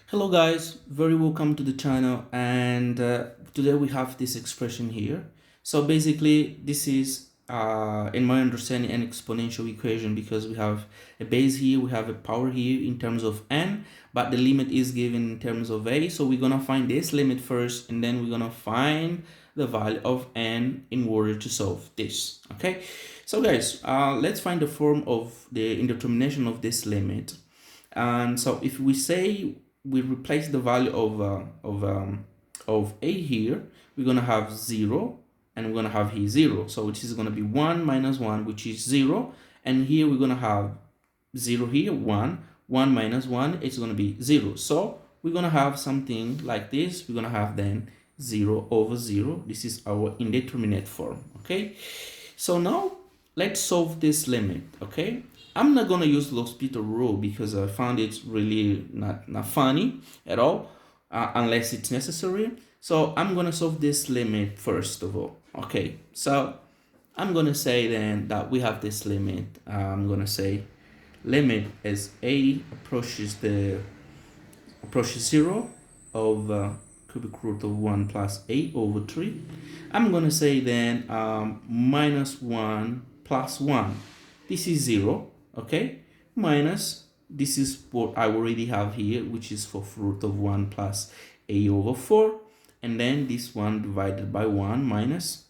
Hello guys, very welcome to the channel, and today we have this expression here. So basically this is in my understanding an exponential equation because we have a base here, we have a power here in terms of n, but the limit is given in terms of a. So we're gonna find this limit first, and then we're gonna find the value of n in order to solve this. Okay, so guys, let's find the form of the indetermination of this limit. And so if we say we replace the value of a here, we're gonna have 0, and we're gonna have here 0, so which is gonna be 1 minus 1, which is 0, and here we're gonna have 0 here, 1 minus 1, it's gonna be 0. So we're gonna have something like this. We're gonna have then 0 over 0. This is our indeterminate form. Okay, so now let's solve this limit. Okay, I'm not gonna use L'Hospital rule because I found it really not funny at all, unless it's necessary. So I'm gonna solve this limit first of all. Okay, so I'm gonna say then that we have this limit. I'm gonna say limit as a approaches 0 of cubic root of 1 plus a over 3. I'm gonna say then minus 1 plus 1. This is 0. Okay, minus, this is what I already have here, which is fourth root of 1 plus a over 4, and then this one divided by 1 minus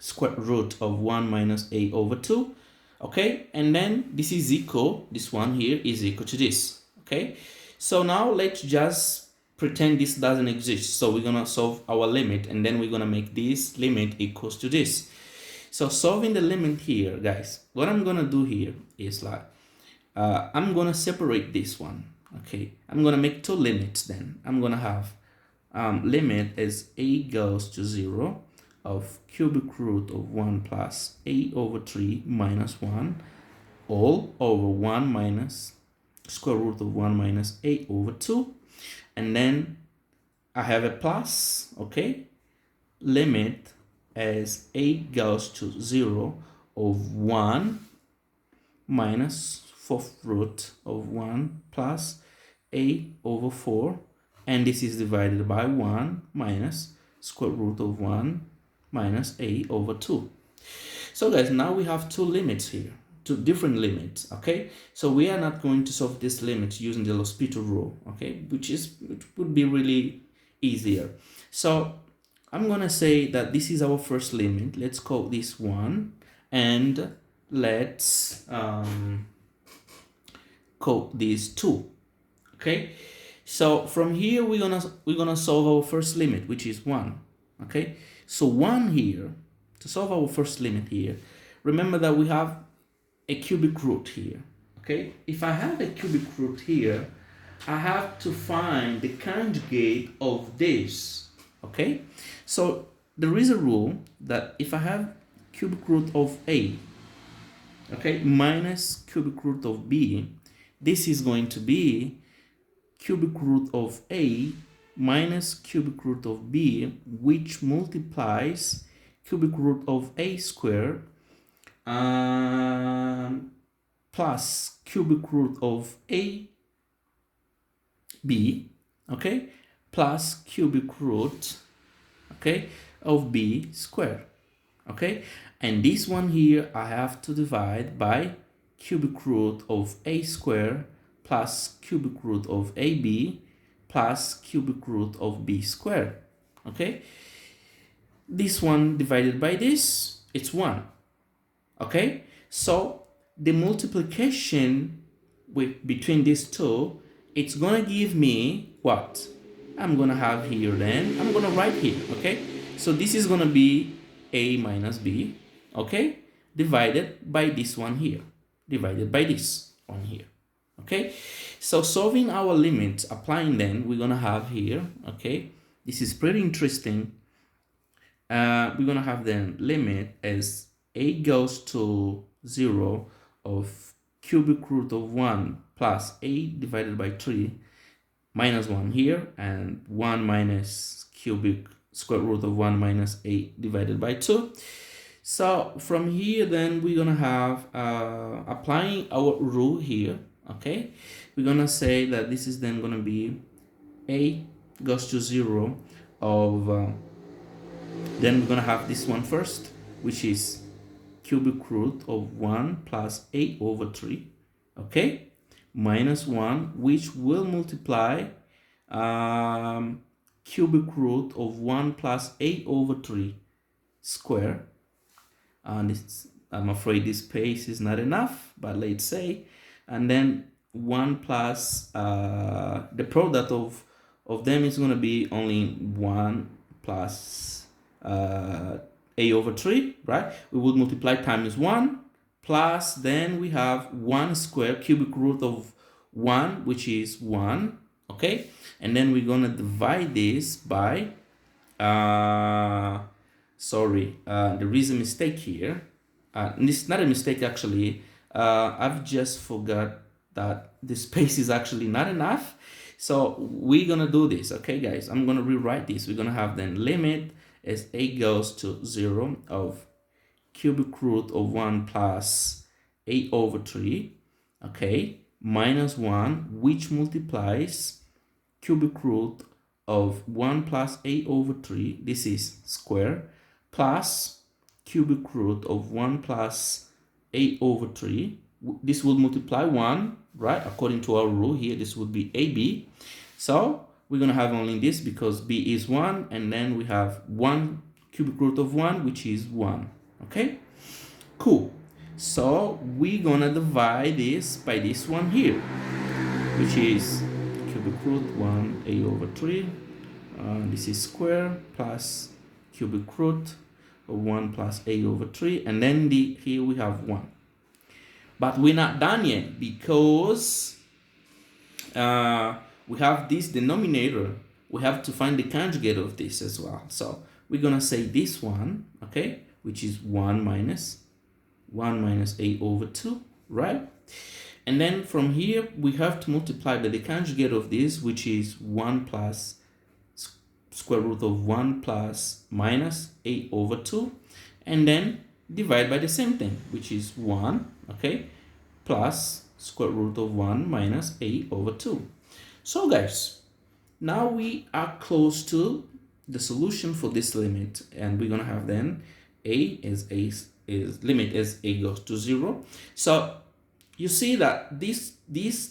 square root of 1 minus a over 2. Okay, and then this is equal, this one here is equal to this. Okay, so now let's just pretend this doesn't exist. So we're gonna solve our limit, and then we're gonna make this limit equals to this. So solving the limit here, guys, what I'm gonna do here is like I'm gonna separate this one. Okay, I'm gonna make two limits. Then I'm gonna have limit as a goes to 0 of cubic root of 1 plus a over 3 minus 1 all over 1 minus square root of 1 minus a over 2, and then I have a plus. Okay, limit as a goes to 0 of 1 minus fourth root of 1 plus a over 4, and this is divided by 1 minus square root of 1 minus a over 2. So guys, now we have two limits here, two different limits. Okay, so we are not going to solve this limit using the L'Hospital rule, okay, which would be really easier. So I'm gonna say that this is our first limit. Let's call this 1, and let's call this 2. Okay, so from here we're gonna solve our first limit, which is 1. Okay, so 1 here, to solve our first limit here, remember that we have a cubic root here. Okay, if I have a cubic root here, I have to find the conjugate of this. Okay, so there is a rule that if I have cubic root of a, okay, minus cubic root of b, this is going to be cubic root of a minus cubic root of b, which multiplies cubic root of a squared plus cubic root of a b, okay, plus cubic root, okay, of b squared. Okay, and this one here I have to divide by cubic root of a squared plus cubic root of ab plus cubic root of b squared. Okay, this one divided by this, it's 1. Okay, so the multiplication between these two, it's gonna give me what I'm gonna have here. Then I'm gonna write here. Okay, so this is gonna be a minus b, okay, divided by this one here, divided by this one here. Okay, so solving our limits, applying them, we're gonna have here, okay, this is pretty interesting. We're gonna have then limit as a goes to 0 of cubic root of 1 plus a divided by 3 minus 1 here, and 1 minus cubic square root of 1 minus a divided by 2. So from here then we're gonna have applying our rule here, Okay, we're gonna say that this is then gonna be a goes to 0 of then we're gonna have this one first, which is cubic root of 1 plus a over 3, okay, minus 1, which will multiply cubic root of 1 plus a over 3 square. And I'm afraid this space is not enough, but let's say, and then 1 plus the product of them is going to be only 1 plus a over 3, right? We would multiply times 1 plus, then we have 1 square cubic root of 1, which is 1, okay? And then we're going to divide this by there is a mistake here. It's not a mistake actually. I've just forgot that the space is actually not enough. So we're gonna do this, okay guys? I'm gonna rewrite this. We're gonna have then limit as a goes to 0 of cubic root of 1 plus a over 3, okay, minus 1, which multiplies cubic root of 1 plus a over 3, this is square, plus cubic root of 1 plus a over 3. This will multiply 1, right? According to our rule here, this would be ab. So we're going to have only this because b is 1, and then we have 1 cubic root of 1, which is 1. Okay? Cool. So we're going to divide this by this one here, which is cubic root 1 a over 3. This is square plus cubic root of 1 plus a over 3, and then here we have 1. But we're not done yet because we have this denominator. We have to find the conjugate of this as well. So we're gonna say this one, okay, which is 1 minus a over 2, right? And then from here we have to multiply by the conjugate of this, which is 1 plus square root of 1 plus minus a over 2, and then divide by the same thing, which is 1, okay, plus square root of 1 minus a over 2. So guys, now we are close to the solution for this limit, and we're gonna have then a is limit as a goes to 0. So you see that this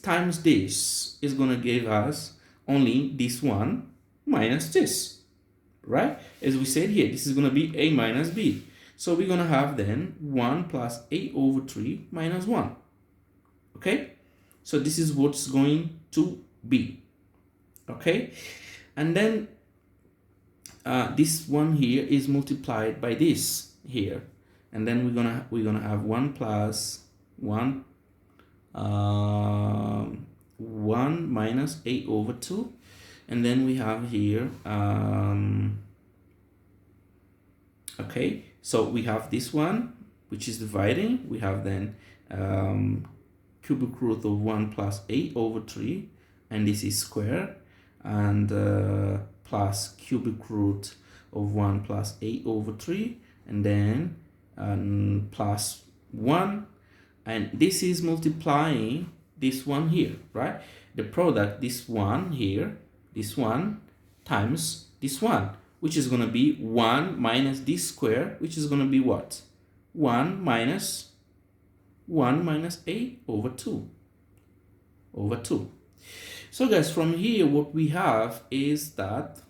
times this is gonna give us only this one minus this, right? As we said here, this is gonna be a minus b. So we're gonna have then 1 plus a over 3 minus 1. Okay? So this is what's going to be. Okay? And then this one here is multiplied by this here. And then we're gonna have 1 plus 1 1 minus a over 2. And then we have here okay, so we have this one which is dividing. We have then cubic root of 1 plus a over 3, and this is square, and plus cubic root of 1 plus a over 3, and then plus 1, and this is multiplying this one here, right? The product, this one here, this one times this one, which is going to be 1 minus this square, which is going to be what? 1 minus a over 2. So guys, from here what we have is that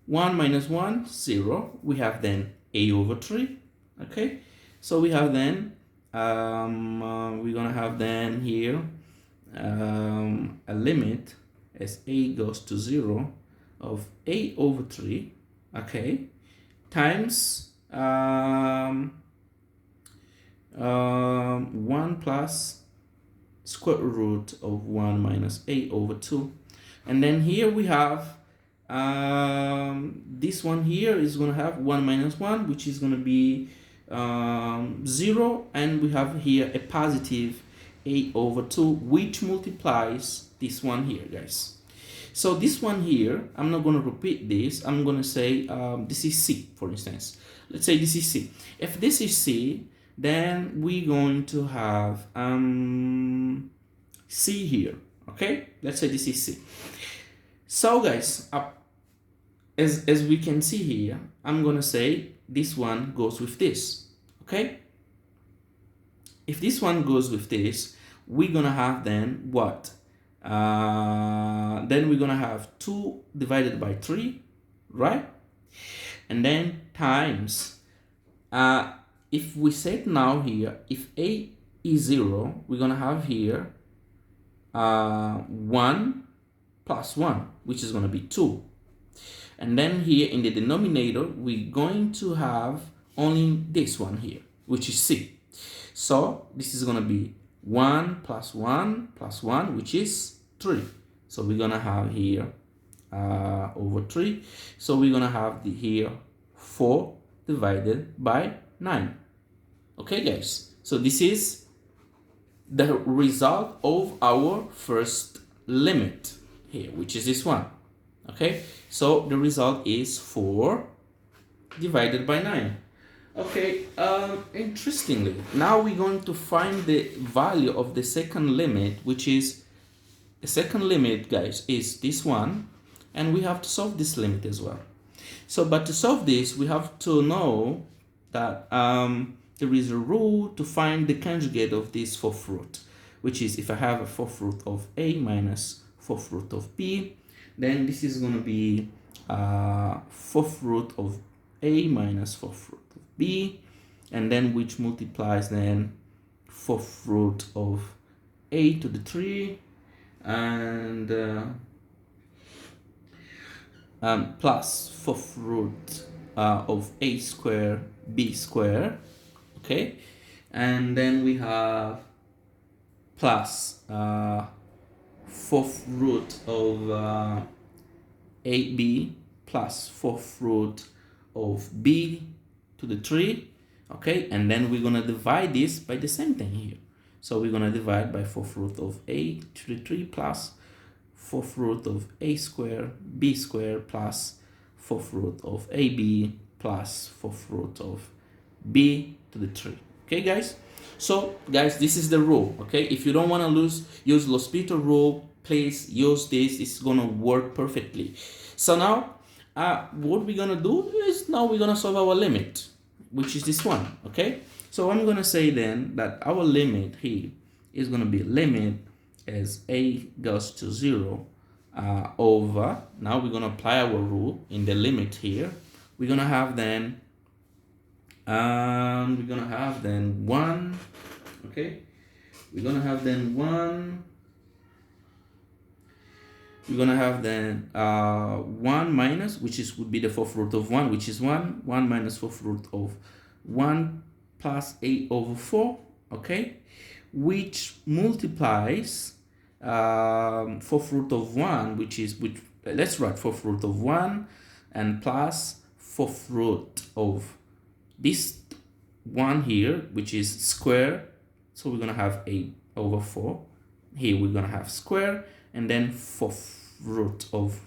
1 minus 1, 0. We have then a over 3. Okay, so we have then we're gonna have then here a limit as a goes to 0 of a over 3, okay, times 1 plus square root of 1 minus a over 2. And then here we have this one here is going to have 1 minus 1, which is going to be 0, and we have here a positive a over 2, which multiplies this one here, guys. So this one here, I'm not going to repeat this. I'm going to say this is C, for instance. Let's say this is C. If this is C, then we're going to have C here. Okay, let's say this is C. So guys, as we can see here, I'm gonna say this one goes with this. Okay, if this one goes with this, we're gonna have then what? Then we're gonna have 2 divided by 3, right? And then times, if we set now here, if A is 0, we're gonna have here 1 plus 1, which is gonna be 2. And then here in the denominator, we're going to have only this one here, which is C. So this is gonna be 1 plus 1 plus 1, which is 3. So we're gonna have here over 3. So we're gonna have here 4 divided by 9. Okay guys, so this is the result of our first limit here, which is this one. Okay, so the result is 4 divided by 9. Okay, interestingly, now we're going to find the value of the second limit, which is the second limit, guys, is this one, and we have to solve this limit as well. So, but to solve this, we have to know that there is a rule to find the conjugate of this fourth root, which is if I have a fourth root of A minus fourth root of B, then this is going to be fourth root of A minus fourth root of B, and then which multiplies then fourth root of A to the 3 and plus fourth root of A square B square. Okay, and then we have plus fourth root of AB plus fourth root of B to the 3. Okay, and then we're gonna divide this by the same thing here. So we're gonna divide by fourth root of A to the 3 plus fourth root of A square B square plus fourth root of AB plus fourth root of B to the 3. Okay guys, so guys, this is the rule. Okay, if you don't want to use L'Hospital rule, please use this. It's gonna work perfectly. So now what we're gonna do is now we're gonna solve our limit, which is this one. Okay, so I'm gonna say then that our limit here is gonna be limit as A goes to 0 over, now we're gonna apply our rule in the limit here. We're gonna have then 1. Okay, we're gonna have then 1. We're gonna have then 1 minus, which is would be the fourth root of 1, which is 1 minus fourth root of 1 plus 8 over 4. Okay, which multiplies fourth root of 1, which let's write fourth root of 1 and plus fourth root of this one here, which is square. So we're gonna have 8 over 4. Here we're gonna have square, and then fourth root of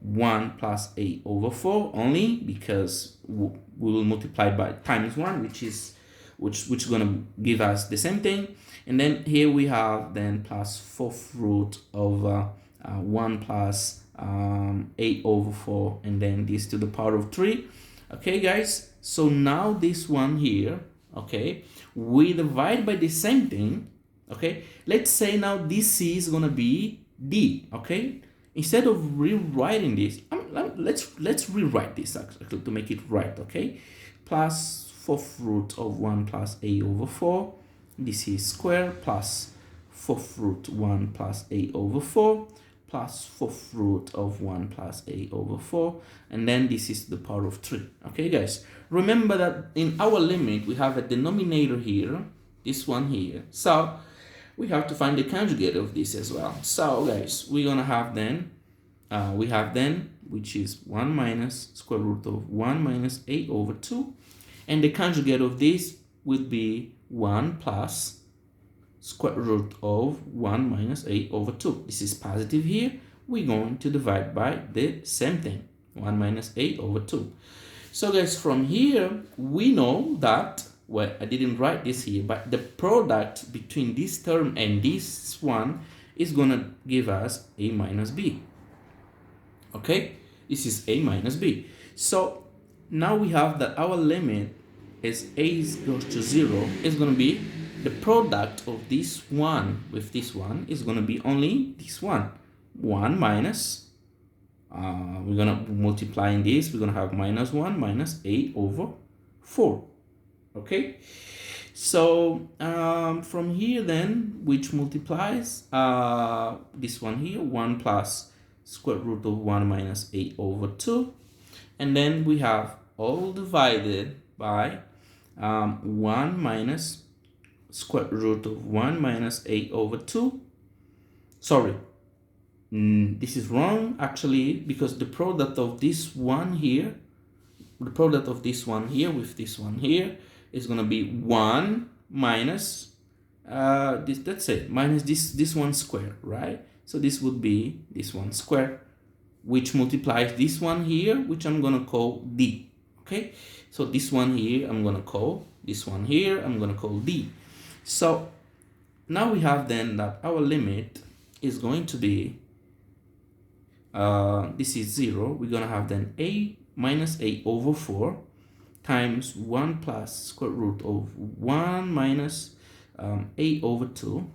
1 plus 8 over 4, only because we will multiply by times 1, which is gonna give us the same thing. And then here we have then plus fourth root of 1 plus 8 over 4, and then this to the power of 3. Okay guys, so now this one here, okay, we divide by the same thing. Okay, let's say now this C is gonna be D. Okay, instead of rewriting this, let's rewrite this actually to make it right. Okay, plus fourth root of 1 plus A over 4, this is square, plus fourth root 1 plus A over 4 plus fourth root of 1 plus A over 4, and then this is the power of 3. Okay guys, remember that in our limit we have a denominator here, this one here, so we have to find the conjugate of this as well. So guys, we're gonna have then which is 1 minus square root of 1 minus 8 over 2, and the conjugate of this would be 1 plus square root of 1 minus 8 over 2. This is positive here. We're going to divide by the same thing, 1 minus 8 over 2. So guys, from here we know that well, I didn't write this here, but the product between this term and this one is gonna give us a minus b. Okay, this is a minus b. So now we have that our limit as a goes to 0 is going to be the product of this one with this one is going to be only this one. 1 minus, we're going to multiply in this, we're going to have minus 1 minus a over 4. Okay, so from here then, which multiplies this one here, 1 plus square root of 1 minus a over 2. And then we have all divided by 1 minus square root of 1 minus a over 2. Sorry, this is wrong actually, because the product of this one here, the product of this one here with this one here is going to be 1 minus this, that's it, minus this one square, right? So this would be this one square, which multiplies this one here, which I'm going to call d. Okay, so this one here I'm going to call, this one here I'm going to call d. So now we have then that our limit is going to be, this is 0, we're going to have then a minus a over 4 times 1 plus square root of 1 minus a over 2,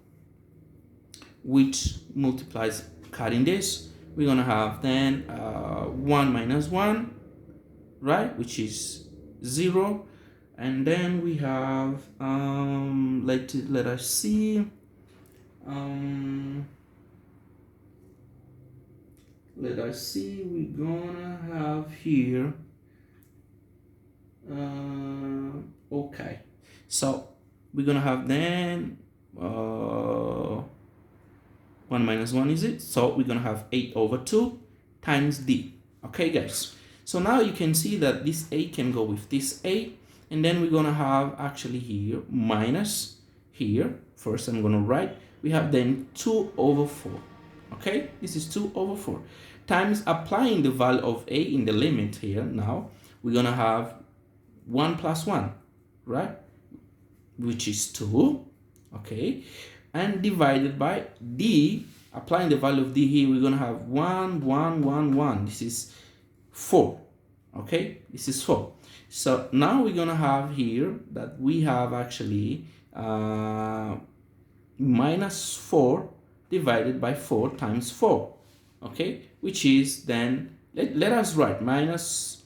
which multiplies, cutting this, we're going to have then 1 minus 1, right, which is 0. And then we have, let us see, we're gonna have here, okay, so we're gonna have then 1 minus 1 is it, so we're gonna have 8 over 2 times d. Okay guys, so now you can see that this a can go with this a, and then we're gonna have actually here minus here, first I'm gonna write, we have then 2 over 4. Okay, this is 2 over 4 times, applying the value of a in the limit here, now we're gonna have 1 plus 1, right, which is 2, okay, and divided by d, applying the value of d here, we're gonna have 1 1 1 1, this is 4. Okay, this is 4. So now we're gonna have here that we have actually minus 4 divided by 4 times 4, okay, which is then, let us write minus,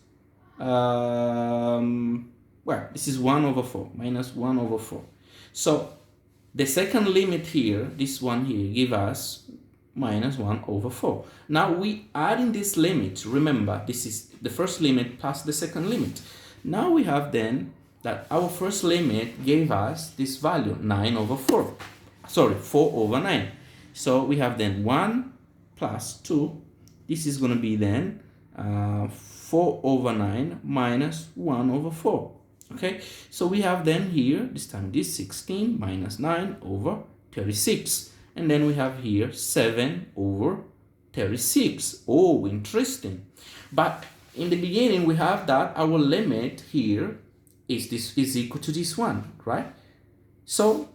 well, this is 1 over 4, minus 1 over 4. So the second limit here, this one here, give us minus 1 over 4. Now we add in this limit, remember this is the first limit plus the second limit. Now we have then that our first limit gave us this value, 9 over 4, sorry, 4 over 9. So we have then 1 plus 2, this is going to be then 4 over 9 minus 1 over 4. Okay, so we have then here, this time this 16 minus 9 over 36. And then we have here 7 over 36. Oh, interesting. But in the beginning, we have that our limit here is equal to this one, right? So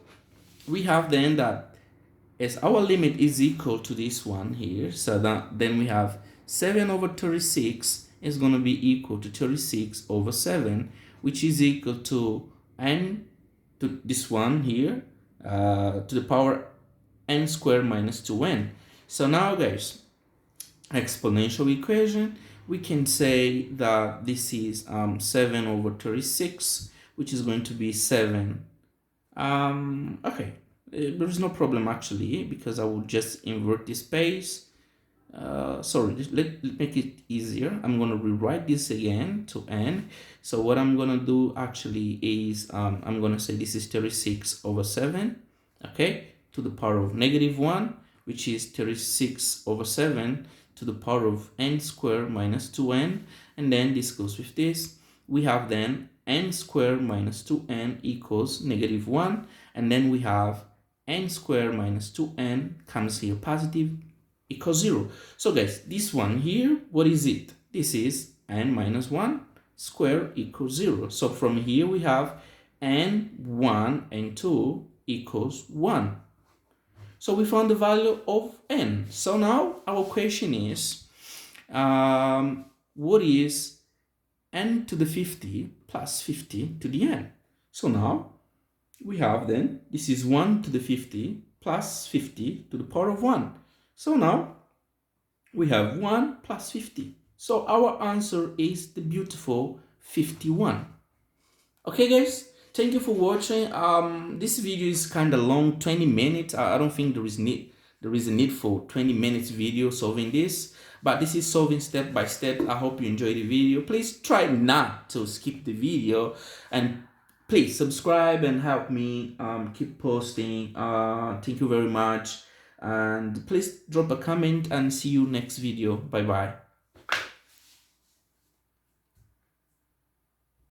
we have then that as our limit is equal to this one here, so that then we have 7 over 36 is going to be equal to 36 over 7, which is equal to n, to this one here, to the power n squared minus 2n. So now guys, exponential equation, we can say that this is 7 over 36, which is going to be 7. Okay, there is no problem actually, because I will just invert this space. Sorry, let make it easier. I'm going to rewrite this again to n. So what I'm going to do actually is I'm going to say this is 36 over 7, okay, to the power of negative 1, which is 36 over 7 to the power of n squared minus 2n, and then this goes with this. We have then n squared minus 2n equals negative 1, and then we have n squared minus 2n comes here positive equals 0. So guys, this one here, what is it? This is n minus 1 square equals 0. So from here we have and 1 and 2 equals 1. So we found the value of n. So now our question is, what is n to the 50 plus 50 to the n? So now we have then, this is 1 to the 50 plus 50 to the power of 1. So now we have 1 plus 50. So our answer is the beautiful 51. Okay guys, thank you for watching. This video is kind of long, 20 minutes. I don't think there is a need for 20 minutes video solving this, but this is solving step by step. I hope you enjoyed the video. Please try not to skip the video, and please subscribe and help me keep posting. Thank you very much, and please drop a comment and see you next video. Bye bye.